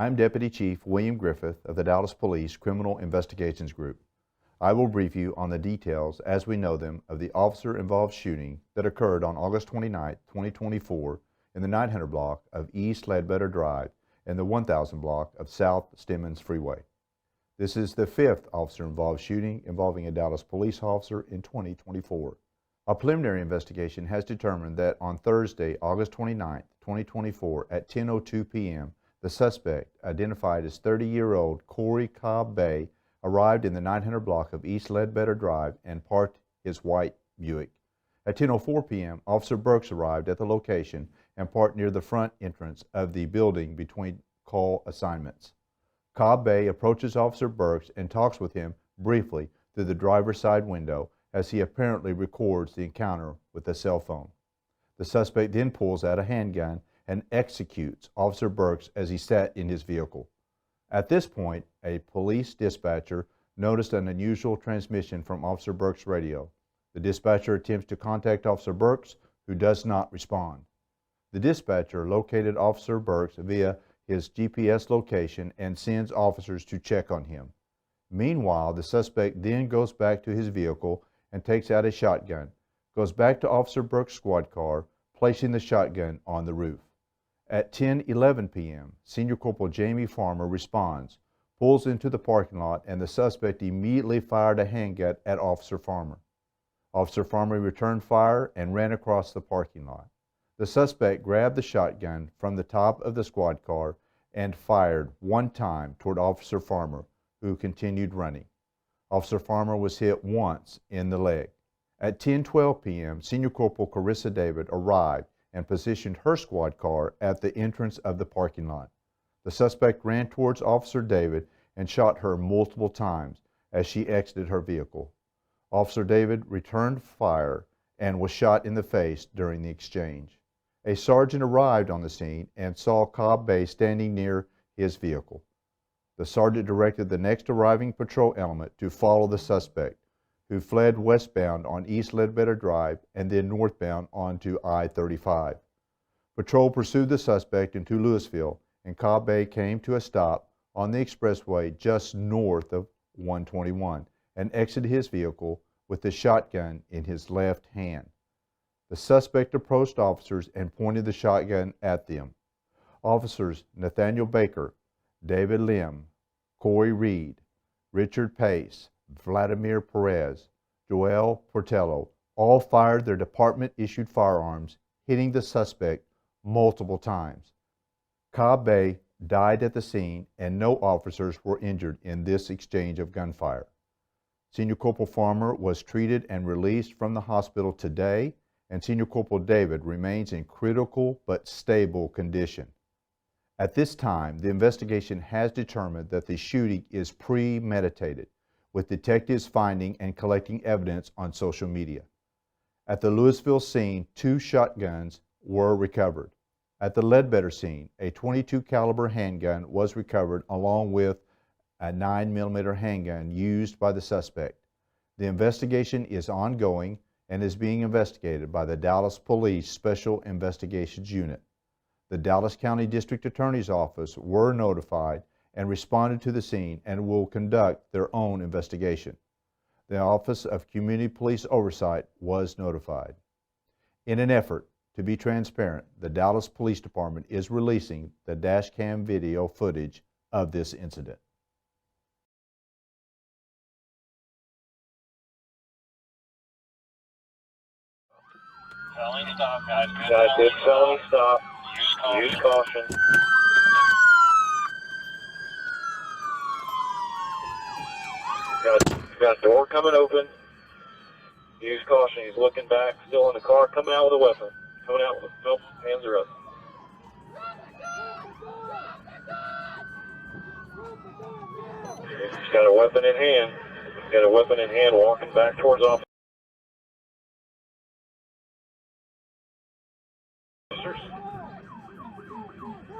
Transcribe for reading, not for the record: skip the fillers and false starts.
I'm Deputy Chief William Griffith of the Dallas Police Criminal Investigations Group. I will brief you on the details as we know them of the officer-involved shooting that occurred on August 29, 2024 in the 900 block of East Ledbetter Drive and the 1000 block of South Stemmons Freeway. This is the fifth officer-involved shooting involving a Dallas police officer in 2024. A preliminary investigation has determined that on Thursday, August 29, 2024 at 10:02 p.m., the suspect, identified as 30-year-old Corey Cobb Bay, arrived in the 900 block of East Ledbetter Drive and parked his white Buick. At 10:04 p.m., Officer Burks arrived at the location and parked near the front entrance of the building between call assignments. Cobb Bay approaches Officer Burks and talks with him briefly through the driver's side window as he apparently records the encounter with a cell phone. The suspect then pulls out a handgun and executes Officer Burks as he sat in his vehicle. At this point, a police dispatcher noticed an unusual transmission from Officer Burks' radio. The dispatcher attempts to contact Officer Burks, who does not respond. The dispatcher located Officer Burks via his GPS location and sends officers to check on him. Meanwhile, the suspect then goes back to his vehicle and takes out a shotgun, goes back to Officer Burks' squad car, placing the shotgun on the roof. At 10:11 p.m., Senior Corporal Jamie Farmer responds, pulls into the parking lot, and the suspect immediately fired a handgun at Officer Farmer. Officer Farmer returned fire and ran across the parking lot. The suspect grabbed the shotgun from the top of the squad car and fired one time toward Officer Farmer, who continued running. Officer Farmer was hit once in the leg. At 10:12 p.m., Senior Corporal Carissa David arrived and positioned her squad car at the entrance of the parking lot. The suspect ran towards Officer David and shot her multiple times as she exited her vehicle. Officer David returned fire and was shot in the face during the exchange. A sergeant arrived on the scene and saw Cobb Bay standing near his vehicle. The sergeant directed the next arriving patrol element to follow the suspect, who fled westbound on East Ledbetter Drive and then northbound onto I-35. Patrol pursued the suspect into Louisville, and Cobb Bay came to a stop on the expressway just north of 121 and exited his vehicle with the shotgun in his left hand. The suspect approached officers and pointed the shotgun at them. Officers Nathaniel Baker, David Lim, Corey Reed, Richard Pace, Vladimir Perez, Joel Portello all fired their department-issued firearms, hitting the suspect multiple times. Cobb Bay died at the scene, and no officers were injured in this exchange of gunfire. Senior Corporal Farmer was treated and released from the hospital today, and Senior Corporal David remains in critical but stable condition. At this time, the investigation has determined that the shooting is premeditated, with detectives finding and collecting evidence on social media. At the Louisville scene, 2 shotguns were recovered. At the Ledbetter scene, a .22 caliber handgun was recovered along with a 9mm handgun used by the suspect. The investigation is ongoing and is being investigated by the Dallas Police Special Investigations Unit. The Dallas County District Attorney's Office were notified and responded to the scene and will conduct their own investigation. The Office of Community Police Oversight was notified. In an effort to be transparent, the Dallas Police Department is releasing the dashcam video footage of this incident. Felony stop, guys. Good felony stop. Use caution. Got a door coming open. Use caution. He's looking back, still in the car, coming out with a weapon. Coming out with, nope, hands are up. He's got a weapon in hand. Walking back towards officer.